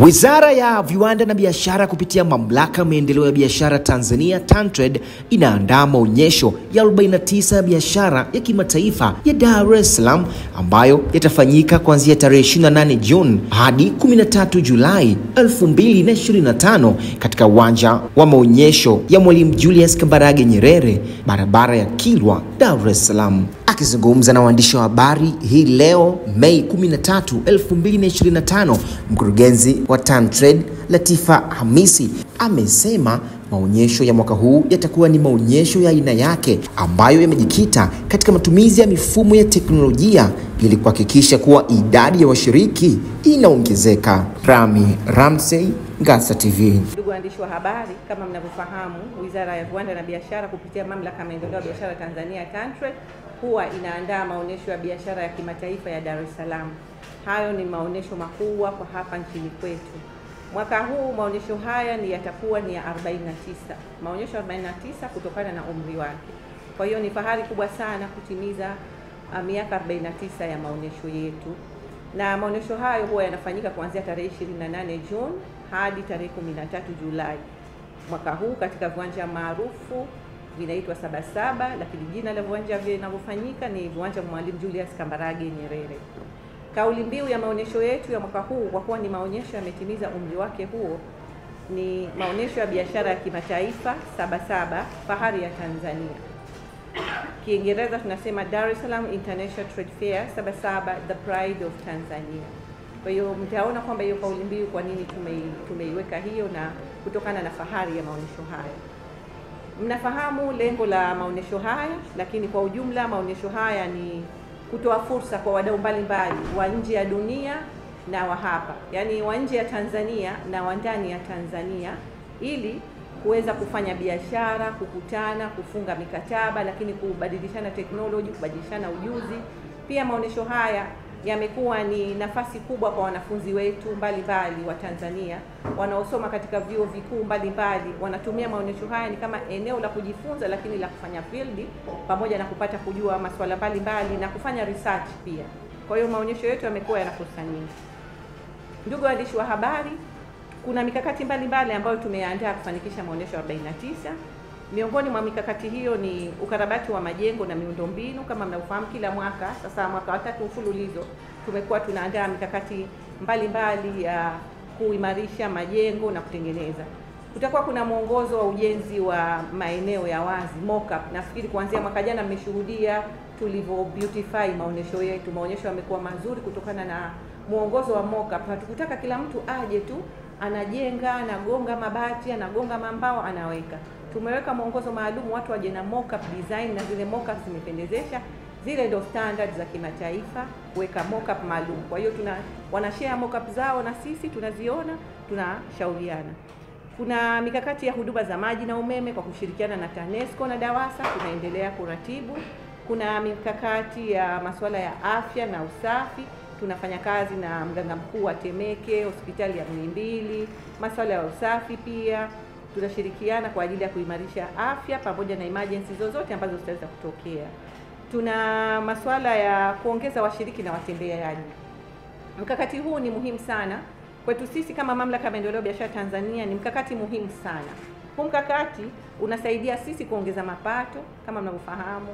Wizara ya Viwanda na Biashara kupitia Mamlaka ya Maendeleo ya Biashara Tanzania TanTrade inaandaa maonyesho ya 49 ya biashara ya kimataifa ya Dar es Salaam ambayo yatafanyika kuanzia tarehe 28 Juni hadi 13 Julai 2025 katika uwanja wa maonyesho ya Mwalimu Julius Kambarage Nyerere, barabara ya Kilwa, Dar es Salaam. Akizungumza na waandishi wa habari hii leo Mei 13, 2025, mkurugenzi wa TanTrade Latifa Hamisi amesema maonyesho ya mwaka huu yatakuwa ni maonyesho ya aina yake ambayo yamejikita katika matumizi ya mifumo ya teknolojia ili kuhakikisha kuwa idadi ya washiriki inaongezeka. Rami Ramsey, Ngasa TV. Ndugu waandishi wa habari, kama mnavyofahamu, Wizara ya Viwanda na Biashara kupitia Mamlaka ya Maendeleo ya Biashara Tanzania TanTrade huwa inaandaa maonyesho ya biashara ya kimataifa ya Dar es Salaam. Hayo ni maonyesho makubwa kwa hapa nchini kwetu. Mwaka huu maonyesho haya yatakuwa ni ya 49. Maonyesho 49 kutokana na umri wake. Kwa hiyo ni fahari kubwa sana kutimiza miaka 49 ya maonyesho yetu. Na maonyesho hayo huwa yanafanyika kuanzia tarehe 28 Juni hadi tarehe 13 Julai mwaka huu katika viwanja maarufu vinaitwa Sabasaba, lakini jina la viwanja vinavyofanyika ni viwanja Mwalimu Julius Kambarage Nyerere. Kauli mbiu ya maonyesho yetu ya mwaka huu, kwa kuwa ni maonyesho yametimiza umri wake huo, ni maonyesho ya biashara ya kimataifa Sabasaba, fahari ya Tanzania. Kiingereza tunasema Dar es Salaam International Trade Fair Sabasaba, the pride of Tanzania. Kwa hiyo mtaona kwamba hiyo kauli mbiu kwa nini tumeiweka hiyo, na kutokana na fahari ya maonyesho haya. Mnafahamu lengo la maonyesho haya, lakini kwa ujumla maonyesho haya ni kutoa fursa kwa wadau mbalimbali wa nje ya dunia na wa hapa, yani wa nje ya Tanzania na wa ndani ya Tanzania, ili kuweza kufanya biashara, kukutana, kufunga mikataba, lakini kubadilishana teknoloji, kubadilishana ujuzi. Pia maonyesho haya yamekuwa ni nafasi kubwa kwa wanafunzi wetu mbalimbali wa Tanzania wanaosoma katika vyuo vikuu mbalimbali. Wanatumia maonyesho haya ni kama eneo la kujifunza, lakini la kufanya field pamoja na kupata kujua masuala mbalimbali na kufanya research pia. Kwa hiyo maonyesho yetu yamekuwa yana fursa nyingi. Ndugu waandishi wa habari, kuna mikakati mbalimbali ambayo tumeandaa kufanikisha maonyesho 49. Miongoni mwa mikakati hiyo ni ukarabati wa majengo na miundombinu. Kama mnafahamu, kila mwaka sasa, mwaka wa 3 mfululizo, tumekuwa tunaandaa mikakati mbalimbali ya kuimarisha majengo na kutengeneza. Kutakuwa kuna mwongozo wa ujenzi wa maeneo ya wazi, mock-up. Nafikiri kuanzia mwaka jana mmeshuhudia tulivyo beautify maonyesho yetu. Maonyesho yamekuwa mazuri kutokana na mwongozo wa mock-up. Hatukutaka kila mtu aje tu anajenga, anagonga mabati, anagonga mambao, anaweka. Tumeweka mwongozo maalum, watu waje na mock-up design, na zile mock-up zimependezesha. Zile ndio standard za kimataifa, kuweka mock-up maalum. Kwa hiyo wanashare mock-up zao na sisi tunaziona, tunashauriana. Kuna mikakati ya huduma za maji na umeme kwa kushirikiana na TANESCO na DAWASA, tunaendelea kuratibu. Kuna mikakati ya masuala ya afya na usafi, tunafanya kazi na mganga mkuu wa Temeke, hospitali ya Muhimbili, masuala ya usafi pia tunashirikiana kwa ajili ya kuimarisha afya pamoja na emergency zozote ambazo zitaweza kutokea. Tuna masuala ya kuongeza washiriki na watembeaji. Mkakati huu ni muhimu sana kwetu sisi kama Mamlaka ya Maendeleo ya Biashara Tanzania, ni mkakati muhimu sana. Huu mkakati unasaidia sisi kuongeza mapato. Kama mnavyofahamu,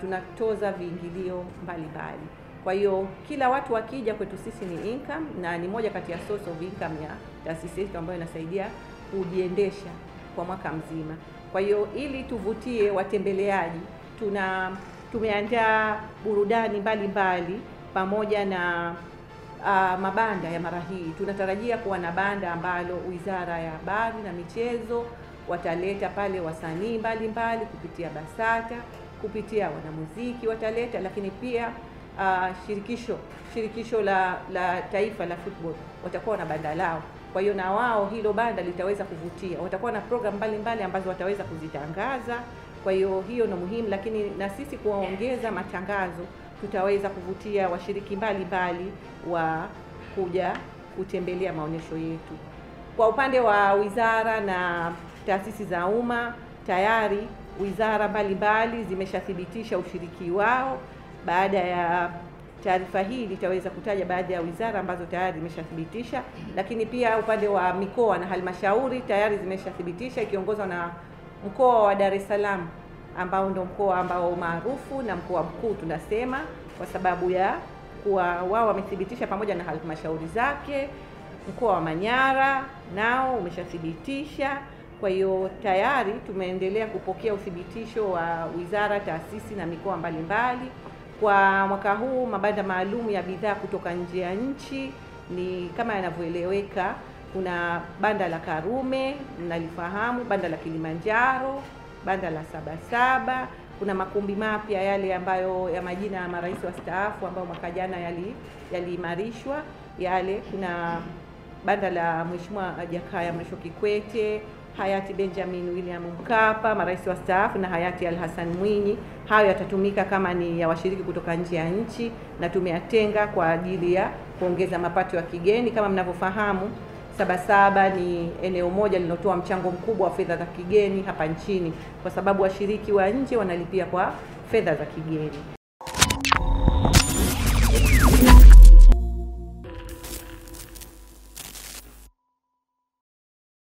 tunatoza viingilio mbalimbali. Kwa hiyo kila watu wakija kwetu sisi ni income, na ni moja kati ya source of income ya taasisi yetu ambayo inasaidia kujiendesha kwa mwaka mzima. Kwa hiyo ili tuvutie watembeleaji, tumeandaa burudani mbalimbali pamoja na mabanda ya mara hii. Tunatarajia kuwa na banda ambalo Wizara ya Habari na Michezo wataleta pale wasanii mbalimbali kupitia BASATA, kupitia wanamuziki wataleta, lakini pia shirikisho la taifa la football watakuwa na banda lao. Kwa hiyo na wao hilo banda litaweza kuvutia. Watakuwa na program mbalimbali ambazo wataweza kuzitangaza. Kwa hiyo hiyo ni muhimu, lakini na sisi kuongeza matangazo tutaweza kuvutia washiriki mbalimbali wa kuja kutembelea maonyesho yetu. Kwa upande wa wizara na taasisi za umma, tayari wizara mbalimbali zimeshathibitisha ushiriki wao. Baada ya taarifa hii nitaweza kutaja baadhi ya wizara ambazo tayari zimeshathibitisha, lakini pia upande wa mikoa na halmashauri tayari zimeshathibitisha, ikiongozwa na mkoa wa Dar es Salaam ambao ndio mkoa ambao maarufu na mkoa mkuu tunasema, kwa sababu ya kuwa wao wamethibitisha pamoja na halmashauri zake. Mkoa wa Manyara nao umeshathibitisha. Kwa hiyo tayari tumeendelea kupokea uthibitisho wa wizara, taasisi na mikoa mbalimbali. Kwa mwaka huu mabanda maalum ya bidhaa kutoka nje ya nchi ni kama yanavyoeleweka. Kuna banda la Karume, mnalifahamu, banda la Kilimanjaro, banda la Sabasaba. Kuna makumbi mapya yale ambayo ya majina ya marais wastaafu ambao mwaka jana yaliimarishwa yale. Kuna banda la Mheshimiwa Jakaya Mrisho Kikwete, hayati Benjamin William Mkapa, marais wastaafu, na hayati Ali Hassan Mwinyi. Hayo yatatumika kama ni ya washiriki kutoka nje ya nchi, na tumeyatenga kwa ajili ya kuongeza mapato ya kigeni. Kama mnavyofahamu, Sabasaba ni eneo moja linalotoa mchango mkubwa wa fedha za kigeni hapa nchini, kwa sababu washiriki wa nje wanalipia kwa fedha za kigeni.